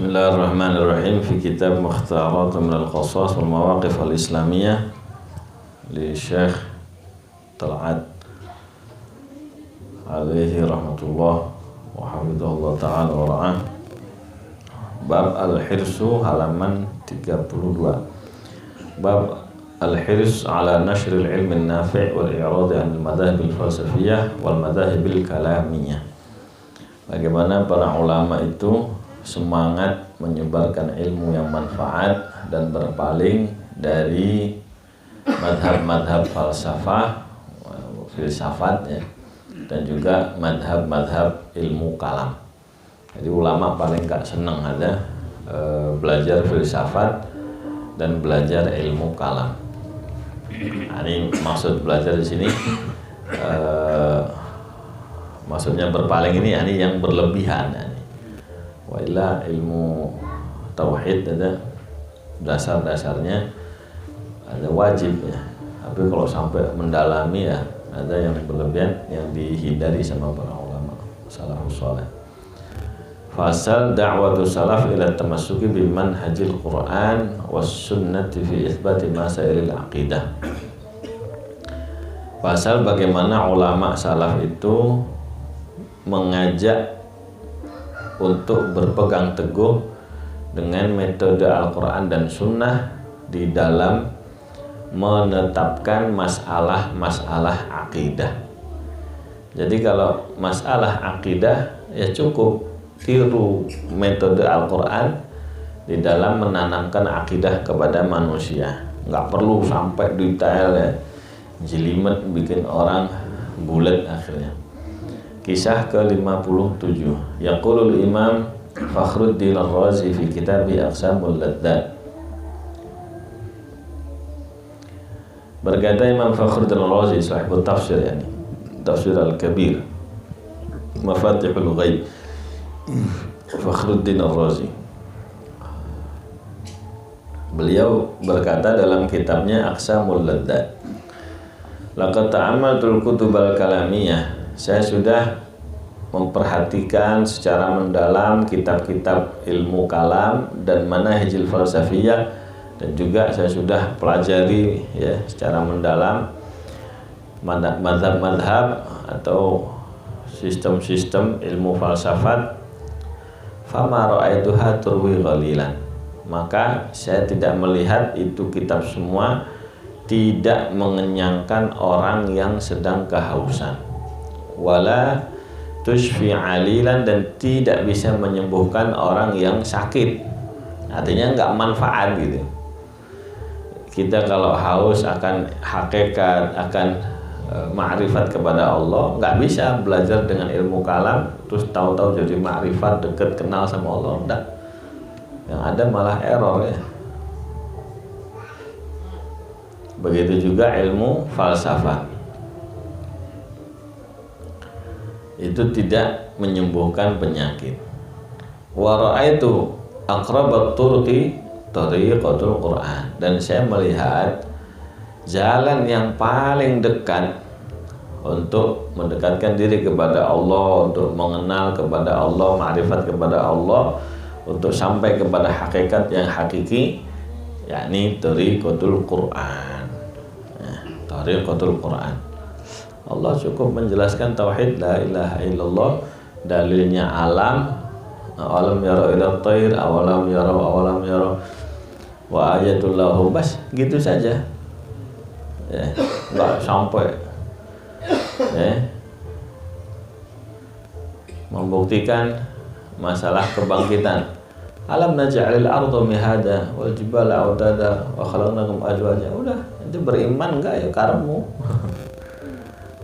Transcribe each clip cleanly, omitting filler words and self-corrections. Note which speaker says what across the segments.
Speaker 1: Bismillahirrahmanirrahim. Fi kitab Mukhtarat min al-Qasas wal Mawaqif al-Islamiyah li Syekh Tal'at alaihi rahmatullah wa hafizahullah ta'ala wa ra'ah. Bab al-hirsu halaman 32. Bab al-hirs ala nashril ilmi nafi' wal i'rad an al-madahib al-falsafiyah wal madahib al-kalamiyah. Bagaimana para ulama itu semangat menyebarkan ilmu yang manfaat dan berpaling dari madhab-madhab falsafah, filsafat ya, dan juga madhab-madhab ilmu kalam. Jadi ulama paling gak senang ada belajar filsafat dan belajar ilmu kalam. Nah, ini maksud belajar di sini maksudnya berpaling ini yang berlebihan. Wa illa ilmu tauhid ada dasar-dasarnya, ada wajibnya. Tapi kalau sampai mendalami ya ada yang berlebihan yang dihindari sama para ulama salafus saleh. Fasal da'watu salaf ila tamassuki bil manhajil Qur'an was sunnati fi itsbati masailil aqidah. Pasal bagaimana ulama salaf itu mengajak untuk berpegang teguh dengan metode Al-Quran dan Sunnah di dalam menetapkan masalah-masalah akidah. Jadi kalau masalah akidah ya cukup tiru metode Al-Quran di dalam menanamkan akidah kepada manusia. Nggak perlu sampai detail ya, jelimet bikin orang bulat akhirnya. Kisah ke-57. Yaqulul Imam Fakhruddin Ar-Razi fi kitabih Aqsamul Laddat. Berkata Imam Fakhruddin Ar-Razi sahibul tafsir yani, Tafsir Al-Kabir, Mafatihul Ghaib. Fakhruddin Ar-Razi. Beliau berkata dalam kitabnya Aqsamul Laddat, laqad ta'ammaltul kutubal kalamiyah. Saya sudah memperhatikan secara mendalam kitab-kitab ilmu kalam dan manahijil falsafiyah, dan juga saya sudah pelajari ya secara mendalam madhab-madhab atau sistem-sistem ilmu falsafat. Fama ra'aituha turwi ghalilan. Maka saya tidak melihat itu kitab semua tidak mengenyangkan orang yang sedang kehausan. Wala tushfi alilan, dan tidak bisa menyembuhkan orang yang sakit. Artinya nggak manfaat gitu. Kita kalau haus akan hakikat, akan ma'rifat kepada Allah, nggak bisa belajar dengan ilmu kalam terus tahu-tahu jadi ma'rifat, dekat, kenal sama Allah. Enggak. Yang ada malah error ya. Begitu juga ilmu falsafah, itu tidak menyembuhkan penyakit. Wa ra'aitu aqrabat turqi tariqatul Qur'an, dan saya melihat jalan yang paling dekat untuk mendekatkan diri kepada Allah, untuk mengenal kepada Allah, ma'rifat kepada Allah, untuk sampai kepada hakikat yang hakiki, yakni tariqatul Qur'an. Tariqatul Qur'an. Allah cukup menjelaskan tauhid la ilaha illallah, dalilnya alam yara ila thair awalam yara wa ayatul lahu, bas gitu saja ya, enggak sampai ya membuktikan masalah kebangkitan. Alam naj'alil arda mihada wal jibala autada wa khalaqnakum azwaja. Udah, itu beriman enggak ya karemu.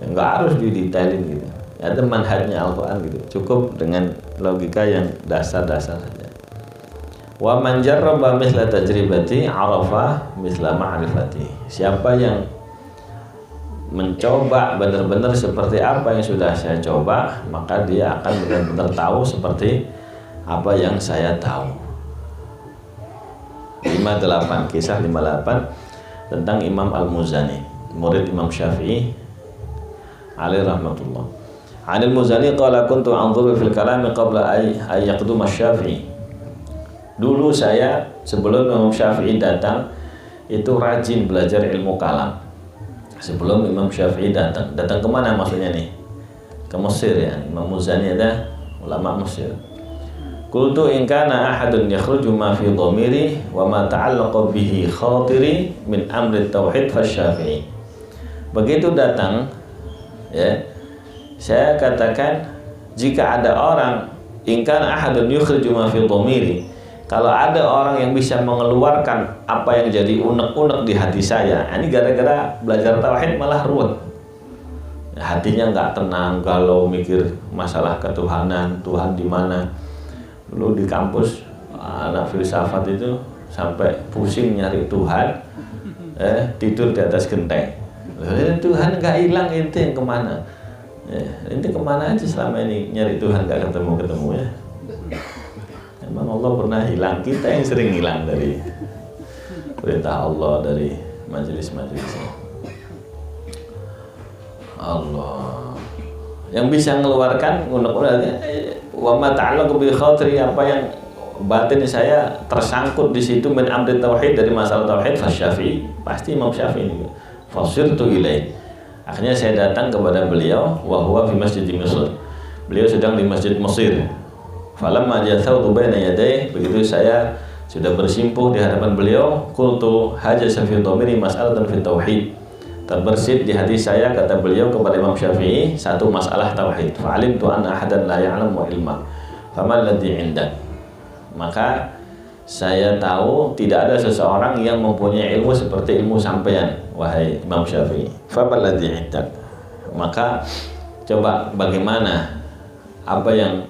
Speaker 1: Nggak harus didetailin gitu. Ada manhajnya Al-Quran gitu. Cukup dengan logika yang dasar-dasar saja. Wa man jarraba misla tajribati arafa misla ma'rifati. Siapa yang mencoba benar-benar seperti apa yang sudah saya coba, maka dia akan benar-benar tahu seperti apa yang saya tahu. 58, kisah 58 tentang Imam Al-Muzani, murid Imam Syafi'i alaihi rahmatullah. Anil Muzani qala kuntu anzuru fil kalami qabla ay yaqduma Syafi'i. Dulu saya sebelum Imam Syafi'i datang itu rajin belajar ilmu kalam. Sebelum Imam Syafi'i datang kemana maksudnya nih? Ke Mesir ya. Imam Muzani ada ulama Mesir. Qultu in kana ahadun yakhruju ma fi dhamiri wa ma ta'allaqa bihi khatiri min amri tauhid fa Syafi'i. Begitu datang ya, saya katakan jika ada orang in kana ahadun yukhriju ma fi dhamiri, kalau ada orang yang bisa mengeluarkan apa yang jadi unek-unek di hati saya, ini gara-gara belajar tauhid malah ruwet. Hatinya nggak tenang, galau mikir masalah ketuhanan, Tuhan di mana. Dulu di kampus anak filsafat itu sampai pusing nyari Tuhan, tidur di atas genteng. Tuhan nggak hilang, ente yang kemana? Ente kemana aja selama ini nyari Tuhan nggak ketemu ya? Emang Allah pernah hilang? Kita yang sering hilang dari perintah Allah, dari majelis-majelisnya. Allah yang bisa mengeluarkan unek-uneknya, wa ma ta'allaqu bi khatri, apa yang batin saya tersangkut di situ min amri tauhid, dari masalah tauhid, fa Syafi'i, pasti Imam Syafi'i ini. Fasirtu ilaih, akhirnya saya datang kepada beliau, wa huwa fi masjid Mesir, beliau sedang di masjid Mesir. Falamma jathautu baina yadayhi, begitu saya sudah bersimpuh di hadapan beliau, qultu hajasa fi dhamiri mas'alatan fi tauhid, terbersit di hati saya, kata beliau kepada Imam Syafi'i, satu masalah tauhid. Fa'alimtu anna ahadan la ya'lamu ilma faman ladzi 'indak, maka saya tahu tidak ada seseorang yang mempunyai ilmu seperti ilmu sampean, wahai Imam Syafi'i. Faman ladzi 'indak, maka coba bagaimana, apa yang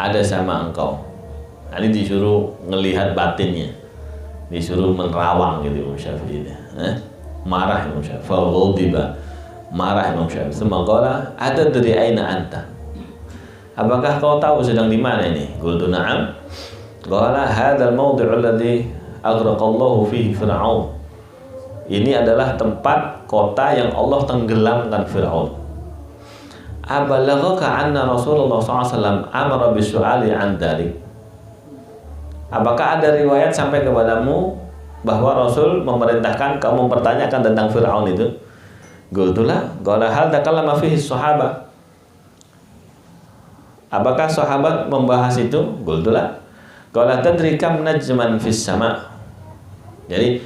Speaker 1: ada sama engkau. Ini disuruh ngelihat batinnya, disuruh menerawang gitu Imam Syafi'i. Marah Imam Syafi'i, faghadiba, marah Imam Syafi'i. Semoga ada dari aina anta, apakah kau tahu sedang di mana ini? Qultu na'am. Qala hadzal mawdi'u alladhi aghraqallahu fihi Fir'aun, ini adalah tempat kota yang Allah tenggelamkan Fir'aun. Abalaghaka anna Rasulullah SAW amara bisu'ali an dzalik, apakah ada riwayat sampai kepadamu bahwa Rasul memerintahkan kamu mempertanyakan tentang Fir'aun itu? Qultulah. Qala hal takallama fihi sahabat, apakah sahabat membahas itu? Qultulah. Qala tadri kam najman fis sama, jadi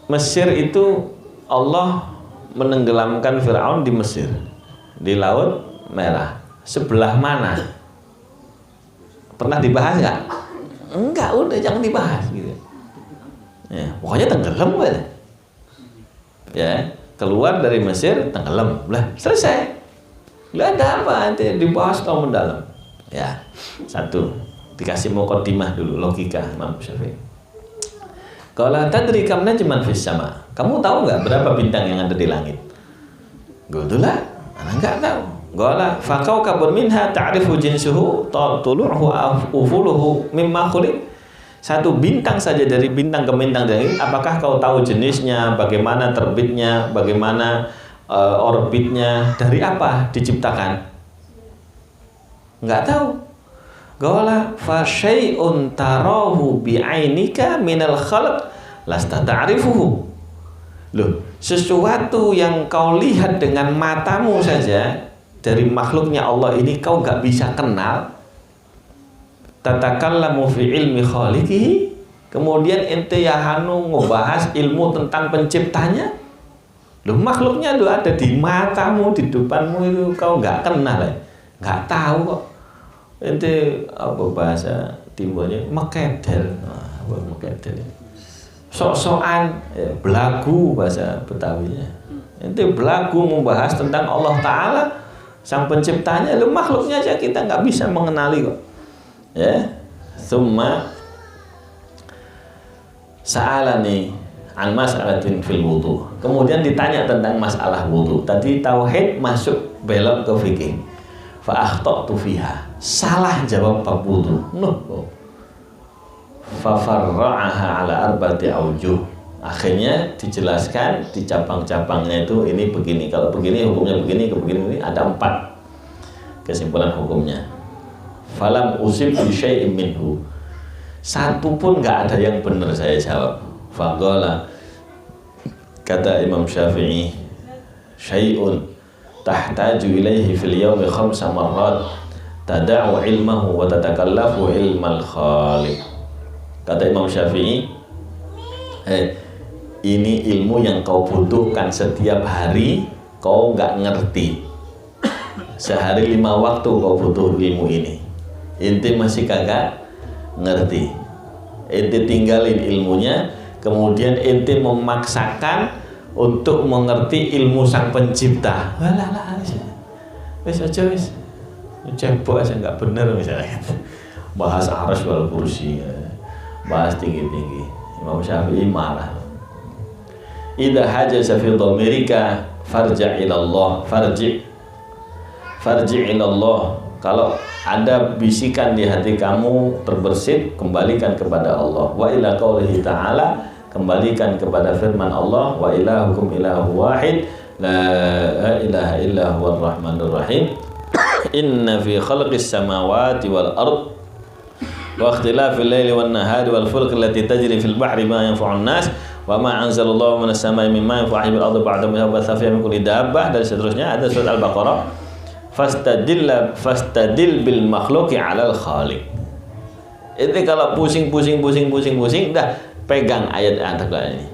Speaker 1: Mesir itu Allah menenggelamkan Fir'aun di Mesir, di Laut Merah. Sebelah mana? Pernah dibahas nggak? Enggak, udah jangan dibahas gitu. Ya, pokoknya tenggelam aja. Ya, keluar dari Mesir tenggelam, lah selesai. Nggak ada apa nanti dibahas kalau mendalam. Ya, satu dikasih muqaddimah dulu, logika Imam Syafi'i. Qala tadri kam najman fis sama, kamu tahu nggak berapa bintang yang ada di langit? Qultulah, ana nggak tahu. Qala fa kawkabun minha ta'rifu jinsuhu tulu'uhu ufuluhu mimma khuliq, satu bintang saja dari bintang ke bintang dari, apakah kau tahu jenisnya, bagaimana terbitnya, bagaimana orbitnya, dari apa diciptakan? Nggak tahu. Qala fa syai'un tarahu bi'ainika minal khalq lasta ta'rifuhu. Loh, sesuatu yang kau lihat dengan matamu saja dari makhluknya Allah ini kau nggak bisa kenal. Tatakallamu fi ilmi khaliqihi, kemudian ente yahanu ngebahas ilmu tentang penciptanya. Loh, makhluknya lo ada di matamu, di depanmu, itu kau nggak kenal ya? Nggak tahu kok. Ente apa bahasa timurnya? Mekedel. Apa mekedel? Sok-sokan, belagu bahasa Betawinya. Ente belagu membahas tentang Allah Ta'ala, sang penciptanya. Lo makhluknya aja kita nggak bisa mengenali kok. Ya, summa sa'alani an mas'alatin fil wudu. Kemudian ditanya tentang masalah wudu. Tadi tauhid masuk belok ke fikih. Fa akhtatu fiha, salah jawab bab wudu. Fa farra'aha ala arba'ati aujuh. Akhirnya dijelaskan di cabang-cabangnya itu, ini begini, kalau begini hukumnya begini, begini, ada 4 kesimpulan hukumnya. Falam usib bi syai'in minhu, Satu pun nggak ada yang benar, saya jawab. Faqala, kata Imam Syafi'i, syai'un tahtaju ilaihi fil yawmi 5 marrat tada'u ilmahu wa tatakallafu ilmal khaliq. Kata Imam Syafi'i, ini ilmu yang kau butuhkan setiap hari, kau nggak ngerti. Sehari 5 waktu kau butuh ilmu ini, inti masih kagak ngerti. Inti tinggalin ilmunya, kemudian inti memaksakan untuk mengerti ilmu sang pencipta. Walah, wis aja wis. Cebok aja nggak bener misalnya. Bahas arsy wal kursi, bahas tinggi-tinggi. Imam Syafi'i marah. Idza hajaza fi dhamirika farji' ila Allah, farji' ila Allah. Kalau ada bisikan di hati kamu terbersit, kembalikan kepada Allah. Wa ila qaulihi ta'ala, kembalikan kepada firman Allah, wa ilahukum ilahu wahid la ilaha illa huwar rahmanur rahim. Inna fi khalqis samawati wal ard wa ikhtilafil laili wan nahari wal fulki allati tajri fil bahri ma yanfa'un nas wa ma anzalallahu minas samai mimma yanfa'u bil ardi ba'da ma yabatha fiha min kulli dabbah, dan seterusnya. Ada surat Al-Baqarah, fastadil bil makhluqi 'alal khaliq. Itu kalau pusing, dah pegang ayat ini.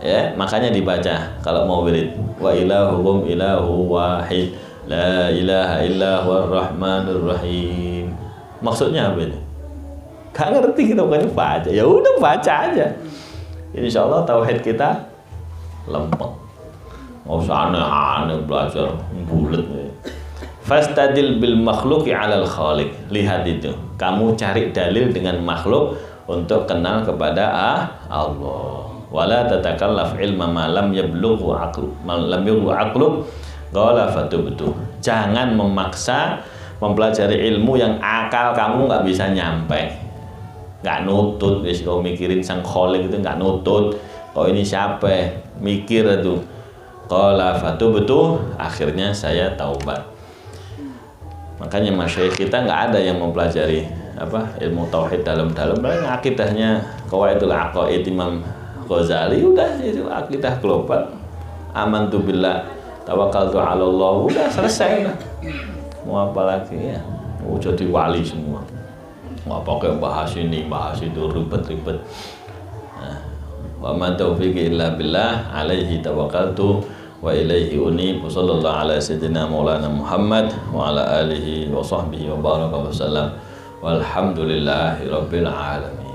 Speaker 1: Ya, makanya dibaca kalau mau wirid. Wa ilahukum ilahu wahid la ilaha illa huwar rahmanur rahim. Maksudnya apa ini? Gak ngerti kita, bukannya baca. Ya udah baca aja. Insyaallah tauhid kita lempeng. Mau aneh-aneh belajar bulet. Fastadil bil makhluqi 'alal khaliq. Lihat itu. Kamu cari dalil dengan makhluk untuk kenal kepada Allah. Wala tatakallaf ilma ma lam yablughu aqlu, lam yablughu aqlu. Qala fatubtu. Jangan memaksa mempelajari ilmu yang akal kamu nggak bisa nyampe. Nggak nutut, wis kau mikirin sang khaliq itu nggak nutut. Kau ini siapa? Mikir itu. Qala fatubtu. Akhirnya saya taubat. Makanya masyayikh kita nggak ada yang mempelajari ilmu tauhid dalam-dalam. Akidahnya qawaidul aqaid Imam Ghazali, udah itu akidah global. Amantu billah, tawakkaltu 'ala Allah, udah selesai lah. Mau apa lagi ya? Mau jadi wali semua. Nggak pakai bahas ini, bahas itu, ribet-ribet. Wa ma taufiqi illa billah, alaihi tawakkaltu wa ilaihi unib. Sallallahu ala sayyidina maulana Muhammad wa ala alihi wa sahbihi wa baraka wa sallam. Walhamdulillahi rabbil alamin.